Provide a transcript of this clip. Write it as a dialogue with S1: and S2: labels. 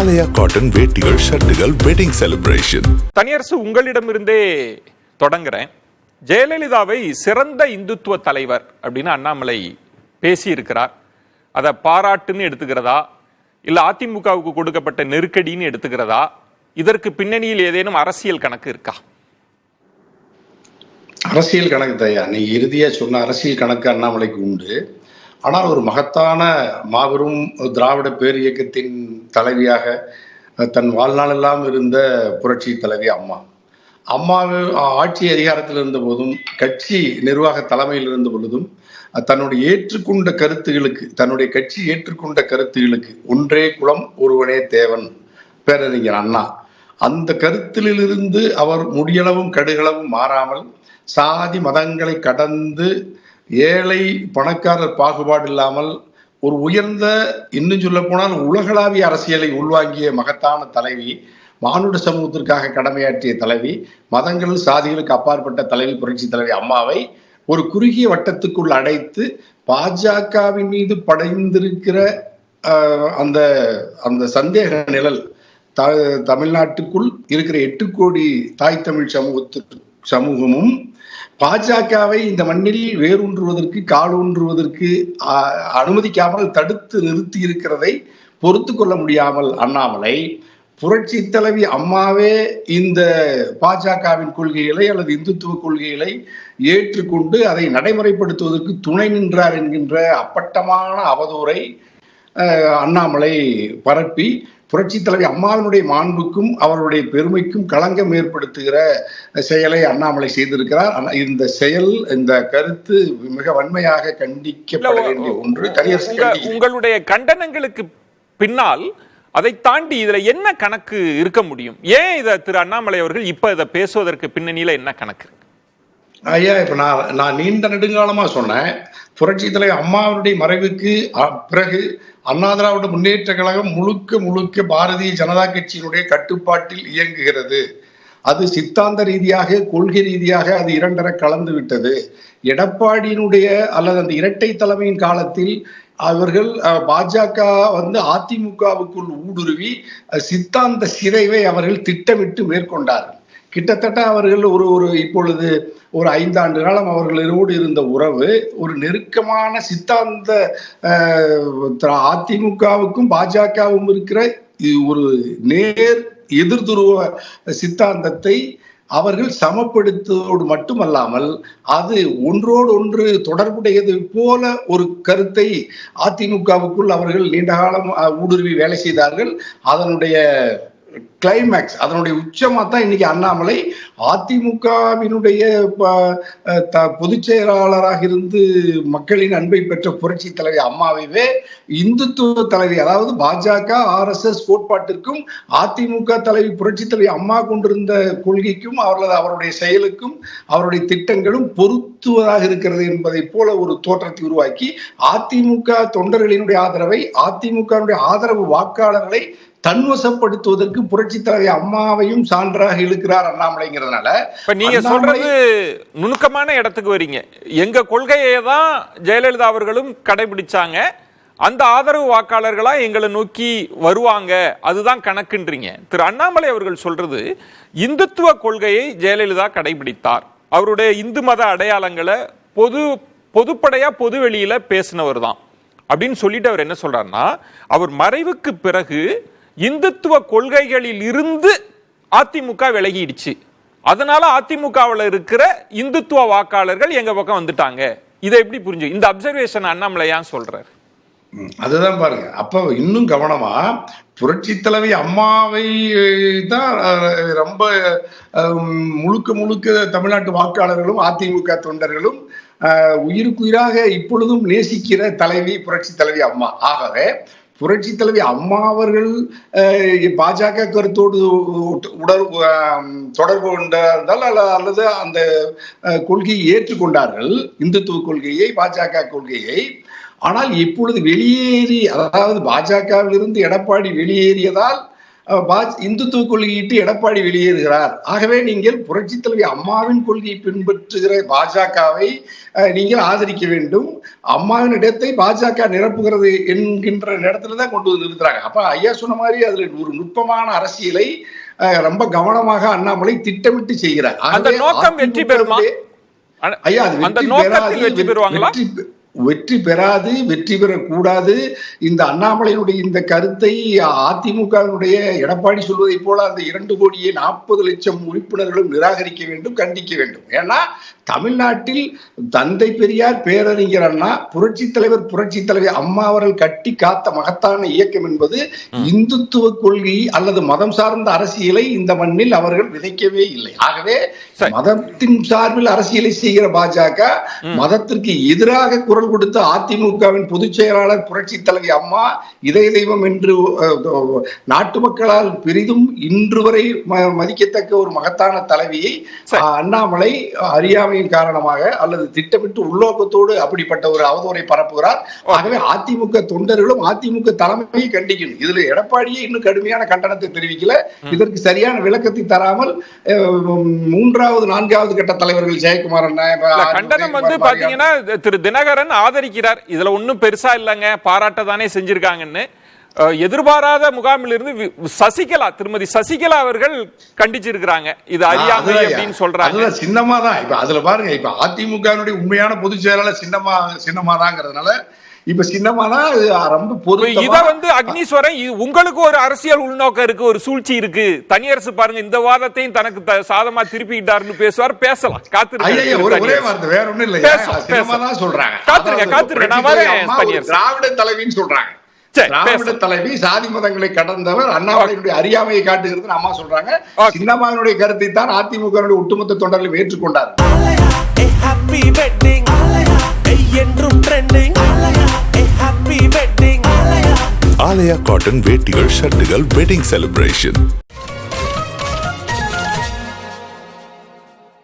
S1: ஆலயா cotton வேட்டிகள், ஷர்ட்டுகள், wedding celebration.
S2: தனியரசு, உங்களிடமிருந்தே தொடங்குறேன். ஜெயலலிதாவை சிறந்த இந்துத்துவ தலைவர் அப்படின்னு அண்ணாமலை பேசி இருக்கிறார். அதை பாராட்டுன்னு எடுத்துக்கிறதா, இல்ல அதிமுகவுக்கு கொடுக்கப்பட்ட நெருக்கடின்னு எடுத்துக்கிறதா? இதற்கு பின்னணியில் ஏதேனும் அரசியல் கணக்கு இருக்கா?
S3: அரசியல் கணக்கு தயா, நீ இறுதியா சொன்ன அரசியல் கணக்கு அண்ணாமலைக்கு உண்டு. ஆனால் ஒரு மகத்தான மாபெரும் திராவிட பேர் இயக்கத்தின் தலைவியாக தன் வாழ்நாளெல்லாம் இருந்த புரட்சி தலைவி அம்மா ஆட்சி அதிகாரத்தில் இருந்த போதும், கட்சி நிர்வாக தலைமையில் இருந்த பொழுதும், தன்னுடைய கட்சி ஏற்றுக்கொண்ட கருத்துகளுக்கு ஒன்றே குலம் ஒருவனே தேவன், பேரறிஞர் அண்ணா, அந்த கருத்திலிருந்து அவர் முடியளவும் கடுகளவும் மாறாமல் சாதி மதங்களை கடந்து ஏழை பணக்காரர் பாகுபாடு இல்லாமல் ஒரு உயர்ந்த, இன்னும் சொல்ல போனால் உலகளாவிய அரசியலை உள்வாங்கிய மகத்தான தலைவி, மானுட சமூகத்திற்காக கடமையாற்றிய தலைவி, மதங்கள் சாதிகளுக்கு அப்பாற்பட்ட தலைவி புரட்சி தலைவி அம்மாவை ஒரு குறுகிய வட்டத்துக்குள் அடைத்து பாஜகவின் மீது படைந்திருக்கிற அந்த அந்த சந்தேக நிழல் தமிழ்நாட்டுக்குள் இருக்கிற 8 கோடி தாய் தமிழ் சமூகமும் பாஜகவை இந்த மண்ணில் வேரூன்றுவதற்கு, காலூன்றுவதற்கு அனுமதிக்காமல் தடுத்து நிறுத்தி இருக்கிறதை பொறுத்து கொள்ள முடியாமல் அண்ணாமலை புரட்சி தலைவி அம்மாவே இந்த பாஜகவின் கொள்கைகளை அல்லது இந்துத்துவ கொள்கைகளை ஏற்றுக்கொண்டு அதை நடைமுறைப்படுத்துவதற்கு துணை நின்றார் என்கின்ற அப்பட்டமான அவதூறை அண்ணாமலை பரப்பி புரட்சி தலைவி அம்மாவினுடைய மாண்புக்கும் அவருடைய பெருமைக்கும் களங்கம் ஏற்படுத்துகிற செயலை அண்ணாமலை செய்திருக்கிறார். இந்த செயல், இந்த கருத்து மிக வன்மையாக கண்டிக்கப்பட வேண்டிய ஒன்று.
S2: உங்களுடைய கண்டனங்களுக்கு பின்னால் அதை தாண்டி இதுல என்ன கணக்கு இருக்க முடியும்? ஏன் இதை திரு அண்ணாமலை அவர்கள் இப்ப இதை பேசுவதற்கு பின்னணியில என்ன கணக்கு இருக்கு?
S3: ஐயா, இப்ப நான் நீண்ட நெடுங்காலமா சொன்னேன், புரட்சி தலைவர் அம்மாவுடைய மறைவுக்கு பிறகு அண்ணா திராவிட முன்னேற்ற கழகம் முழுக்க பாரதிய ஜனதா கட்சியினுடைய கட்டுப்பாட்டில் இயங்குகிறது. அது சித்தாந்த ரீதியாக, கொள்கை ரீதியாக அது இரண்டரை கலந்து விட்டது. எடப்பாடியினுடைய அல்லது அந்த இரட்டை தலைமையின் காலத்தில் அவர்கள் பாஜக அதிமுகவுக்குள் ஊடுருவி சித்தாந்த சிதைவை அவர்கள் திட்டமிட்டு மேற்கொண்டார்கள். கிட்டத்தட்ட அவர்கள் இப்பொழுது ஒரு 5 ஆண்டு காலம் அவர்களோடு இருந்த உறவு ஒரு நெருக்கமான சித்தாந்த அதிமுகவுக்கும் பாஜகவும் இருக்கிற ஒரு நேர் எதிர்துருவ சித்தாந்தத்தை அவர்கள் சமப்படுத்துவதோடு மட்டுமல்லாமல் அது ஒன்றோடு ஒன்று தொடர்புடையது போல ஒரு கருத்தை அதிமுகவுக்குள் அவர்கள் நீண்ட காலம் ஊடுருவி வேலை செய்தார்கள். அதனுடைய கிளைமேக்ஸ், அதனுடைய உச்சமா தான் இன்னைக்கு அண்ணாமலை அதிமுகவினுடைய பொதுச் செயலாளராக இருந்து மக்களின் அன்பை பெற்ற புரட்சி தலைவி அம்மாவையே இந்துத்துவ தலைவி, அதாவது பாஜக RSS கோட்பாட்டிற்கும் அதிமுக தலைவி புரட்சி தலைவி அம்மா கொண்டிருந்த கொள்கைக்கும் அவருடைய செயலுக்கும் அவருடைய திட்டங்களும் பொருத்துவதாக இருக்கிறது என்பதை போல ஒரு தோற்றத்தை உருவாக்கி அதிமுக தொண்டர்களினுடைய ஆதரவை, அதிமுகவினுடைய ஆதரவு வாக்காளர்களை தன்வசப்படுத்துவதற்கு புரட்சி தலைவி அம்மாவையும் சான்றாக இழுக்கிறார் அண்ணாமலைங்கிறதுனால.
S2: நீங்க சொல்றது நுணுக்கமான இடத்துக்கு வரீங்க. எங்க கொள்கையை தான் ஜெயலலிதா அவர்களும் கடைபிடிச்சாங்க, அந்த ஆதரவு வாக்காளர்களா எங்களை நோக்கி வருவாங்க, அதுதான் கணக்குன்றீங்க. திரு அண்ணாமலை அவர்கள் சொல்றது இந்துத்துவ கொள்கையை ஜெயலலிதா கடைபிடித்தார், அவருடைய இந்து மத அடையாளங்களை பொதுப்படையா பொது வெளியில பேசினவர் தான் அப்படின்னு சொல்லிட்டு அவர் என்ன சொல்றாருன்னா, அவர் மறைவுக்கு பிறகு இந்துத்துவ கொள்கைகளில் இருந்து அதிமுக விலகிடுச்சு, அதனால அதிமுகவில் இருக்கிற இந்துத்துவ வாக்காளர்கள் எங்க பக்கம் வந்துட்டாங்க. இதை எப்படி புரிஞ்சு இந்த அப்சர்வேஷன் அண்ணாமலை ஏன் சொல்றாரு?
S3: அதுதான் பாருங்க. அப்ப இன்னும் கவனமா புரட்சி தலைவி அம்மாவை தான் ரொம்ப முழுக்க தமிழ்நாட்டு வாக்காளர்களும் அதிமுக தொண்டர்களும் உயிருக்குயிராக இப்பொழுதும் நேசிக்கிற தலைவி புரட்சி தலைவி அம்மா. ஆகவே புரட்சி தலைவி அம்மா அவர்கள் பாஜக கருத்தோடு தொடர்பு கொண்டார்கள் அல்லது அந்த கொள்கையை ஏற்றுக்கொண்டார்கள், இந்துத்துவ கொள்கையை, பாஜக கொள்கையை. ஆனால் இப்பொழுது வெளியேறி, அதாவது பாஜகவிலிருந்து எடப்பாடி வெளியேறியதால் இந்துத்துவ கொள்கையிட்டு எடப்பாடி வெளியேறுகிறார். ஆகவே நீங்கள் புரட்சித் தலைவி அம்மாவின் கொள்கையை பின்பற்றுகிற பாஜகவை நீங்கள் ஆதரிக்க வேண்டும். அம்மாவின் இடத்தை பாஜக நிரப்புகிறது என்கின்ற இடத்துலதான் கொண்டு வந்து நிறுத்துறாங்க. அப்ப ஐயா சொன்ன மாதிரி அதுல ஒரு நுட்பமான அரசியலை ரொம்ப கவனமாக அண்ணாமலை திட்டமிட்டு செய்கிறார்.
S2: அந்த நோக்கம் வெற்றி பெறுமா
S3: ஐயா? அது வெற்றி பெறாது, வெற்றி பெறக்கூடாது. இந்த அண்ணாமலையினுடைய இந்த கருத்தை அதிமுகவினுடைய எடப்பாடி சொல்வதை போல அந்த 2,40,00,000 உறுப்பினர்களும் நிராகரிக்க வேண்டும், கண்டிக்க வேண்டும். ஏன்னா தமிழ்நாட்டில் தந்தை பெரியார், பேரறிஞர் அண்ணா, புரட்சி தலைவி அம்மா அவர்கள் கட்டி காத்த மகத்தான இயக்கம் என்பது இந்துத்துவ கொள்கை அல்லது மதம் சார்ந்த அரசியலை இந்த மண்ணில் அவர்கள் விதைக்கவே இல்லை. ஆகவே மதத்தின் சார்பில் அரசியலை செய்கிற பாஜக, மதத்திற்கு எதிராக குரல் கொடுத்த அதிமுகவின் பொதுச் செயலாளர் புரட்சி தலைவி அம்மா, இதய தெய்வம் என்று நாட்டு மக்களால் பெரிதும் இன்று வரை மதிக்கத்தக்க ஒரு மகத்தான தலைவியை அண்ணாமலை அறியாமையின் காரணமாக அல்லது திட்டமிட்டு உள்நோக்கத்தோடு அப்படிப்பட்ட ஒரு அவதூறை பரப்புகிறார். ஆகவே அதிமுக தொண்டர்களும் அதிமுக தலைமையை கண்டிக்கணும். இதுல எடப்பாடியே இன்னும் கடுமையான கண்டனத்தை தெரிவிக்கல. இதற்கு சரியான விளக்கத்தை தராமல் 3வது 4வது கட்ட தலைவர்கள் ஜெயக்குமார்
S2: கண்டனம் பாத்தீங்கன்னா திரு தினகரன் ஆதரிக்கிறார். இதுல ஒன்னும் பெருசா இல்லங்க, பாராட்டதானே செஞ்சிருக்காங்கன்னு. எதிர்பாராத முகாமில் இருந்து சசிகலா, திருமதி சசிகலா அவர்கள் கண்டிச்சிருக்கிறாங்க. இது அறியாமை அப்படின்னு சொல்றாங்க.
S3: சின்னமா தான் இப்ப அதுல பாருங்க, இப்ப அதிமுகவினுடைய உண்மையான பொதுச் செயலாளர் சின்னமாதாங்கிறதுனால இப்ப சின்னமாதான் ரொம்ப பொருத்தமா.
S2: இத அக்னீஸ்வரன், உங்களுக்கு ஒரு அரசியல் உள்நோக்கம் இருக்கு, ஒரு சூழ்ச்சி இருக்கு. தனியரசு பாருங்க இந்த வாதத்தையும் தனக்கு சாதமா திருப்பிக்கிட்டாருன்னு பேசுவார். பேசலாம், காத்திருக்க.
S3: ஒரே வார்த்தை, வேற ஒண்ணும் இல்ல, சின்னமாதான் சொல்றாங்க.
S2: காத்திருக்க நான் வரேன்.
S3: திராவிட தலைவின்னு சொல்றாங்க. திராவிட தலைவி சாதி மதங்களை கடந்தவர், அண்ணாமலையினுடைய அறியாமையை காட்டுகிறது அம்மா சொல்றாங்க. சின்னம்மாவினுடைய கருத்தை தான் அதிமுக ஒட்டுமொத்த தொண்டர்களும் ஏற்றுக்கொண்டார்.
S1: ஆலயா காட்டன் வேட்டிகள் ஷர்ட்டுகள் வெட்டிங் செலிப்ரேஷன்.